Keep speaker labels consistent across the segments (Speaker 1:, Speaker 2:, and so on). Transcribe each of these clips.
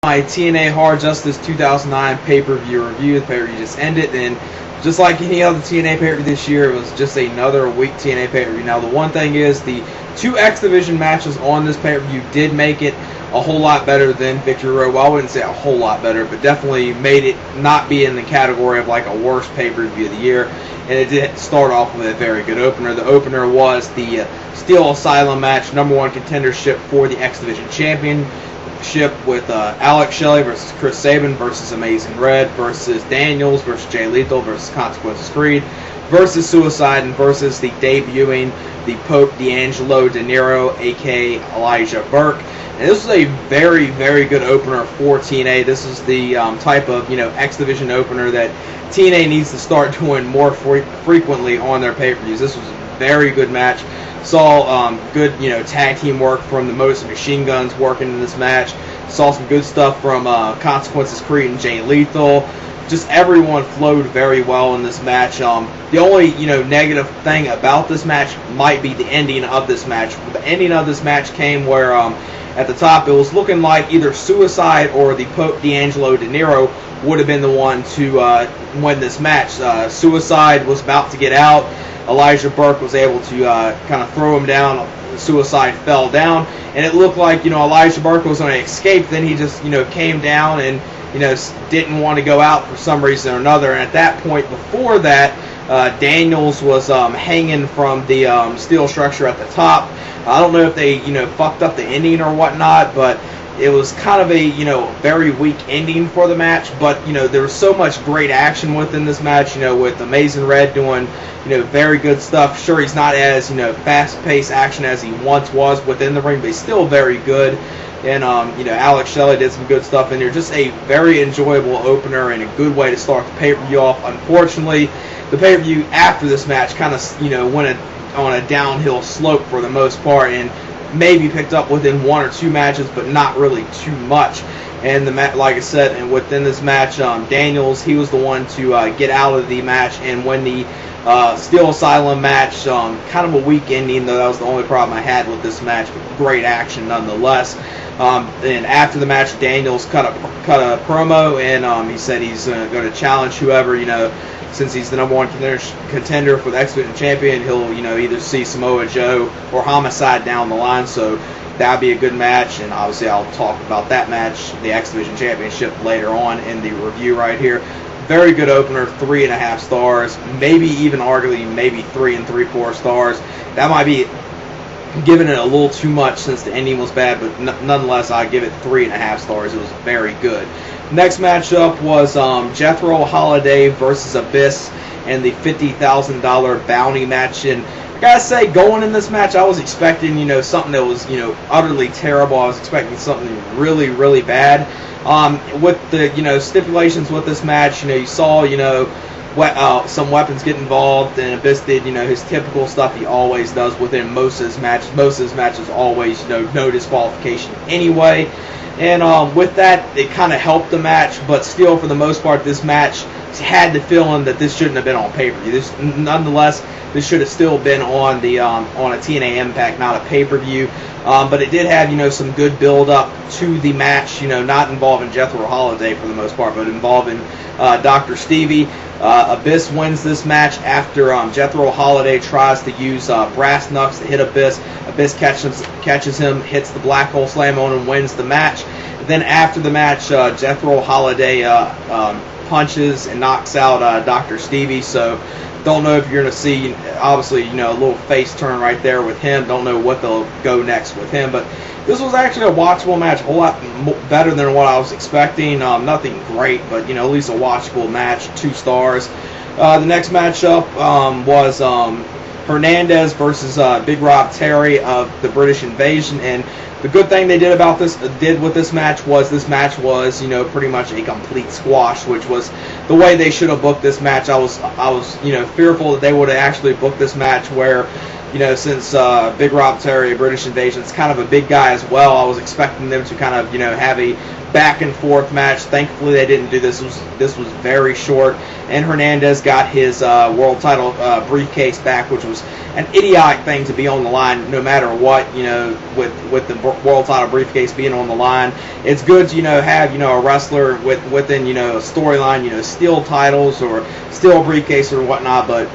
Speaker 1: My TNA Hard Justice 2009 pay-per-view review. The pay-per-view just ended, and just like any other TNA pay-per-view this year, it was just another weak TNA pay-per-view. Now, the one thing is, the two X Division matches on this pay-per-view did make it a whole lot better than Victory Road. Well, I wouldn't say a whole lot better, but definitely made it not be in the category of like a worst pay-per-view of the year. And it did start off with a very good opener. The opener was the Steel Asylum match, #1 contendership for the X Division Championship, with Shelley versus Chris Sabin versus Amazing Red versus Daniels versus Jay Lethal versus Consequences Creed versus Suicide, and versus the debuting the Pope D'Angelo Dinero, aka Elijah Burke. And this was a very, very good opener for TNA. This is the type of X Division opener that TNA needs to start doing more frequently on their pay-per-views. This was a very good match. Saw good tag team work from the Most Machine Guns working in this match. Saw some good stuff from Consequences Creed and Jay Lethal. Just everyone flowed very well in this match. The only negative thing about this match might be the ending of this match. The ending of this match came where at the top it was looking like either Suicide or the Pope D'Angelo Dinero would have been the one to win this match. Suicide was about to get out. Elijah Burke was able to kind of throw him down. Suicide fell down, and it looked like Elijah Burke was going to escape. Then he just came down and didn't want to go out for some reason or another. And at that point, before that, Daniels was hanging from the steel structure at the top. I don't know if they fucked up the ending or whatnot, but it was kind of a very weak ending for the match. But there was so much great action within this match. With Amazing Red doing very good stuff. Sure, he's not as fast-paced action as he once was within the ring, but he's still very good. And Shelley did some good stuff in there. Just a very enjoyable opener and a good way to start the pay-per-view off. Unfortunately, the pay-per-view after this match kind of went on a downhill slope for the most part, and maybe picked up within one or two matches, but not really too much. And like I said, and within this match, Daniels, he was the one to get out of the match and win the Steel Asylum match. Kind of a weak ending, though. That was the only problem I had with this match, but great action nonetheless. And after the match, Daniels cut a promo, and he said he's going to challenge whoever, since he's the #1 contender for the X Division champion. He'll either see Samoa Joe or Homicide down the line. So that'd be a good match, and obviously I'll talk about that match, the X Division Championship, later on in the review right here. Very good opener, 3.5 stars, maybe even arguably maybe 3 3/4 stars. That might be giving it a little too much since the ending was bad, but nonetheless, I give it 3.5 stars. It was very good. Next matchup was Jethro, Holliday versus Abyss, and the $50,000 bounty match. And I gotta say, going in this match, I was expecting something that was utterly terrible. I was expecting something really, really bad. With the stipulations with this match, you saw some weapons get involved, and Abyss did his typical stuff he always does within most of his matches. Most of his matches always no disqualification anyway. And with that, it kind of helped the match, but still, for the most part, this match had the feeling that this shouldn't have been on pay-per-view. Nonetheless, this should have still been on the on a TNA Impact, not a pay-per-view. But it did have some good build-up to the match. Not involving Jethro or Holliday for the most part, but involving Dr. Stevie. Abyss wins this match after Jethro Holliday tries to use brass knucks to hit Abyss. Abyss catches him, hits the black hole slam on him, wins the match. Then after the match, Jethro Holliday punches and knocks out Dr. Stevie. So don't know if you're going to see, obviously, a little face turn right there with him. Don't know what they'll go next with him, but this was actually a watchable match, a whole lot better than what I was expecting. Nothing great, but at least a watchable match, 2 stars. The next matchup was Hernendez versus Big Rob Terry of the British Invasion, and the good thing they did with this match was pretty much a complete squash, which was the way they should have booked this match. I was fearful that they would have actually booked this match where since Big Rob Terry, British Invasion, is kind of a big guy as well, I was expecting them to kind of have a back and forth match. Thankfully, they didn't do this. This was very short, and Hernendez got his world title briefcase back, which was an idiotic thing to be on the line no matter what, with the world title briefcase being on the line. It's good to, have, a wrestler within, a storyline, steal titles or steal a briefcase or whatnot, but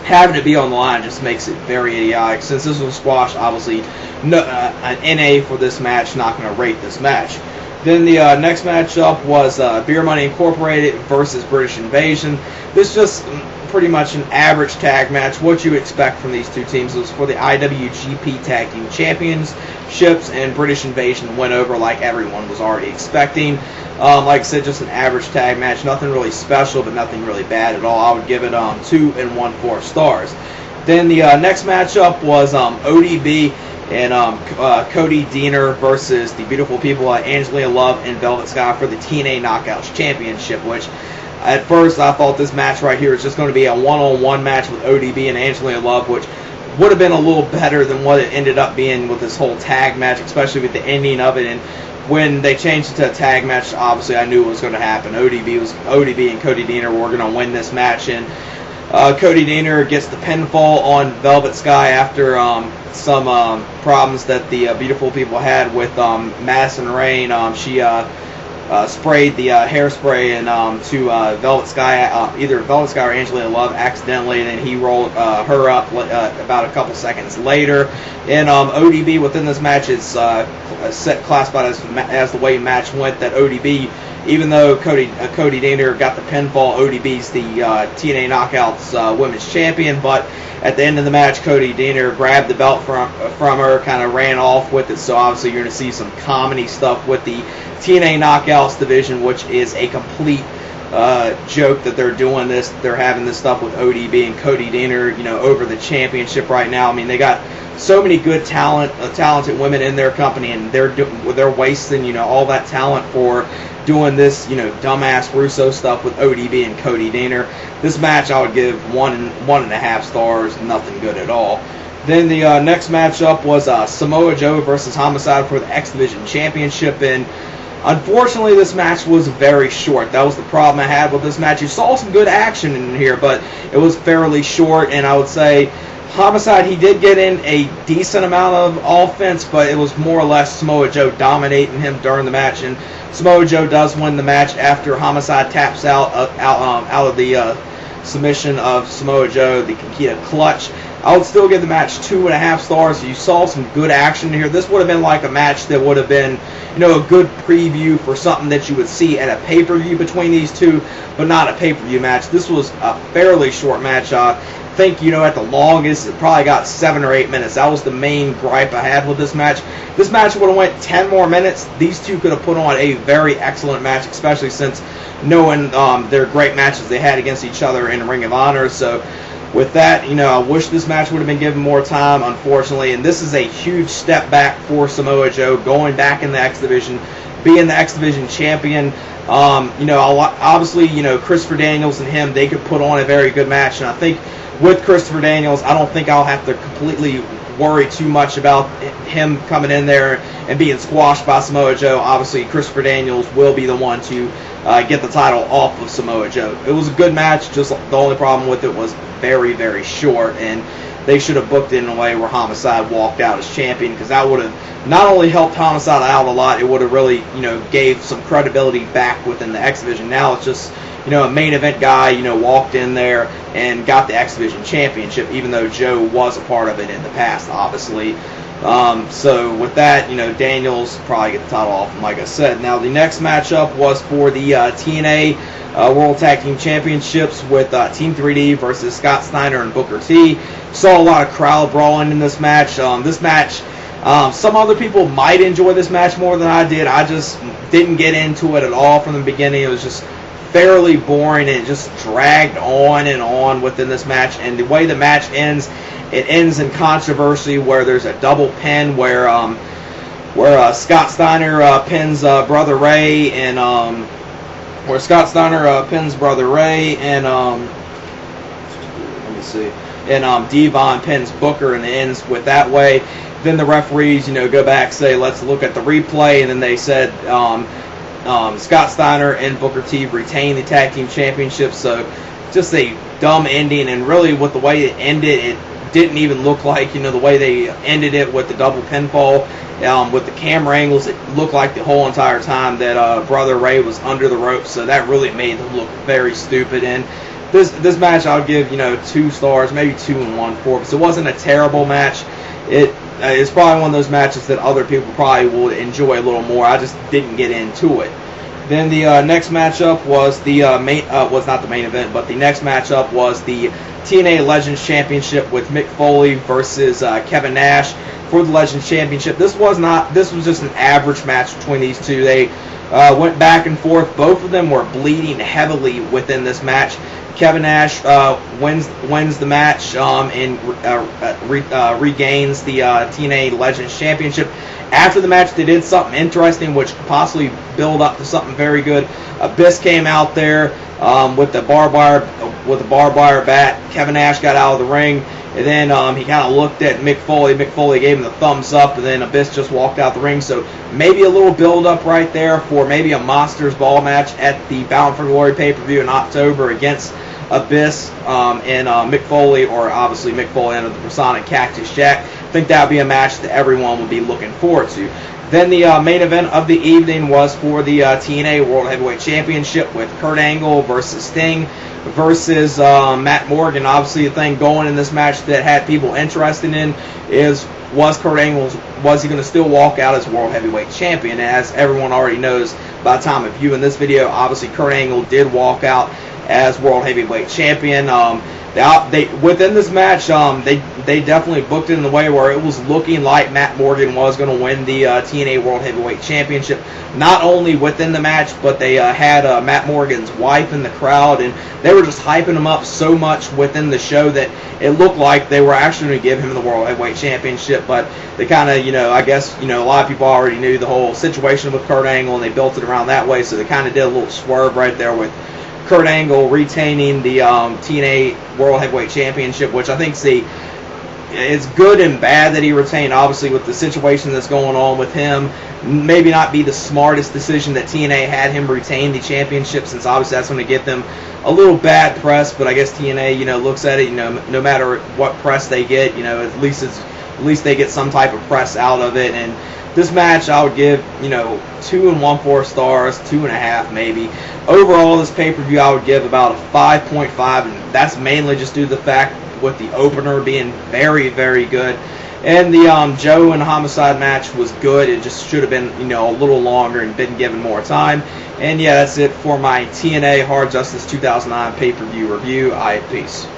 Speaker 1: having it be on the line just makes it very idiotic. Since this was squashed, obviously, an NA for this match, not going to rate this match. Then the next matchup was Beer Money Incorporated versus British Invasion. This just pretty much an average tag match. What you expect from these two teams. It was for the IWGP Tag Team Championships, and British Invasion went over like everyone was already expecting. Like I said, just an average tag match. Nothing really special, but nothing really bad at all. I would give it 2 1/4 stars. Then the next matchup was ODB and Cody Dinero versus the beautiful people Angelina Love and Velvet Sky for the TNA Knockouts Championship, which at first I thought this match right here was just going to be a one-on-one match with ODB and Angelina Love, which would have been a little better than what it ended up being with this whole tag match, especially with the ending of it. And when they changed it to a tag match, obviously I knew it was going to happen. ODB and Cody Dinero were going to win this match, and Cody Dinero gets the pinfall on Velvet Sky after some problems that the beautiful people had with Madison Rain. She sprayed the hairspray and to Velvet Sky, either Velvet Sky or Angelina Love accidentally, and then he rolled her up about a couple seconds later. And ODB within this match is classified as the way match went, that ODB, even though Cody Dinero got the pinfall, ODB's the TNA Knockouts Women's Champion, but at the end of the match, Cody Dinero grabbed the belt from her, kind of ran off with it, so obviously you're going to see some comedy stuff with the TNA Knockouts division, which is a complete joke that they're doing this. They're having this stuff with ODB and Cody Dinero, over the championship right now. I mean, they got so many good talented women in their company, and they're wasting, all that talent for doing this, dumbass Russo stuff with ODB and Cody Dinero. This match I would give 1.5 stars, nothing good at all. Then the next matchup was Samoa Joe versus Homicide for the X Division Championship, and unfortunately this match was very short. That was the problem I had with this match. You saw some good action in here, but it was fairly short, and I would say Homicide, he did get in a decent amount of offense, but it was more or less Samoa Joe dominating him during the match, and Samoa Joe does win the match after Homicide taps out of the submission of Samoa Joe, the Kikita Clutch. I would still give the match 2.5 stars. You saw some good action here. This would have been like a match that would have been, a good preview for something that you would see at a pay-per-view between these two, but not a pay-per-view match. This was a fairly short match. I think, at the longest, it probably got 7 or 8 minutes. That was the main gripe I had with this match. This match would have went 10 more minutes. These two could have put on a very excellent match, especially since knowing their great matches they had against each other in Ring of Honor. So with that, I wish this match would have been given more time, unfortunately. And this is a huge step back for Samoa Joe, going back in the X Division, being the X Division champion. Obviously, Christopher Daniels and him, they could put on a very good match. And I think with Christopher Daniels, I don't think I'll have to completely worry too much about him coming in there and being squashed by Samoa Joe. Obviously, Christopher Daniels will be the one to get the title off of Samoa Joe. It was a good match, just the only problem with it was very, very short, and they should have booked it in a way where Homicide walked out as champion, because that would have not only helped Homicide out a lot, it would have really, gave some credibility back within the X Division. Now it's just, a main event guy, walked in there and got the X Division championship, even though Joe was a part of it in the past, obviously. So with that, Daniels probably get the title off him, like I said. Now the next matchup was for the TNA World Tag Team Championships with Team 3D versus Scott Steiner and Booker T. Saw a lot of crowd brawling in this match. Some other people might enjoy this match more than I did. I just didn't get into it at all from the beginning. It was just fairly boring, and it just dragged on and on within this match. And the way the match ends, it ends in controversy where there's a double pin where Scott Steiner pins Brother Ray, and Devon pins Booker, and it ends with that way. Then the referees, go back, say, let's look at the replay, and then they said Scott Steiner and Booker T retain the tag team championships. So just a dumb ending, and really with the way it ended, it didn't even look like, the way they ended it with the double pinfall. With the camera angles, it looked like the whole entire time that Brother Ray was under the ropes, so that really made them look very stupid. And this match I would give 2 stars, maybe 2 1/4, because it wasn't a terrible match. It's probably one of those matches that other people probably would enjoy a little more. I just didn't get into it. Then the next matchup was was not the main event, but the next matchup was the TNA Legends Championship with Mick Foley versus Kevin Nash for the Legends Championship. This was just an average match between these two. They went back and forth. Both of them were bleeding heavily within this match. Kevin Nash wins the match and regains the TNA Legends Championship. After the match, they did something interesting, which could possibly build up to something very good. Abyss came out there with the barbed wire bat. Kevin Nash got out of the ring, and then he kind of looked at Mick Foley. Mick Foley gave him the thumbs up, and then Abyss just walked out the ring. So maybe a little build up right there for maybe a Monsters Ball match at the Bound for Glory pay-per-view in October against Abyss and Mick Foley, or obviously Mick Foley under the persona Cactus Jack. I think that would be a match that everyone would be looking forward to. Then the main event of the evening was for the TNA World Heavyweight Championship with Kurt Angle versus Sting versus Matt Morgan. Obviously, the thing going in this match that had people interested in was Kurt Angle, was he going to still walk out as World Heavyweight Champion? And as everyone already knows by the time of viewing this video, obviously Kurt Angle did walk out as World Heavyweight Champion. Within this match, they definitely booked it in the way where it was looking like Matt Morgan was going to win the TNA World Heavyweight Championship. Not only within the match, but they had Matt Morgan's wife in the crowd, and they were just hyping him up so much within the show that it looked like they were actually going to give him the World Heavyweight Championship. But they kind of, I guess, a lot of people already knew the whole situation with Kurt Angle, and they built it around that way, so they kind of did a little swerve right there with Kurt Angle retaining the TNA World Heavyweight Championship, which I think it's good and bad that he retained. Obviously, with the situation that's going on with him, maybe not be the smartest decision that TNA had him retain the championship, since obviously that's going to get them a little bad press. But I guess TNA, looks at it, no matter what press they get, at least they get some type of press out of it. And this match I would give, 2 1/4 stars, 2.5 maybe. Overall, this pay-per-view I would give about a 5.5, and that's mainly just due to the fact with the opener being very, very good. And the Joe and Homicide match was good. It just should have been, a little longer and been given more time. And yeah, that's it for my TNA Hard Justice 2009 pay-per-view review. Peace.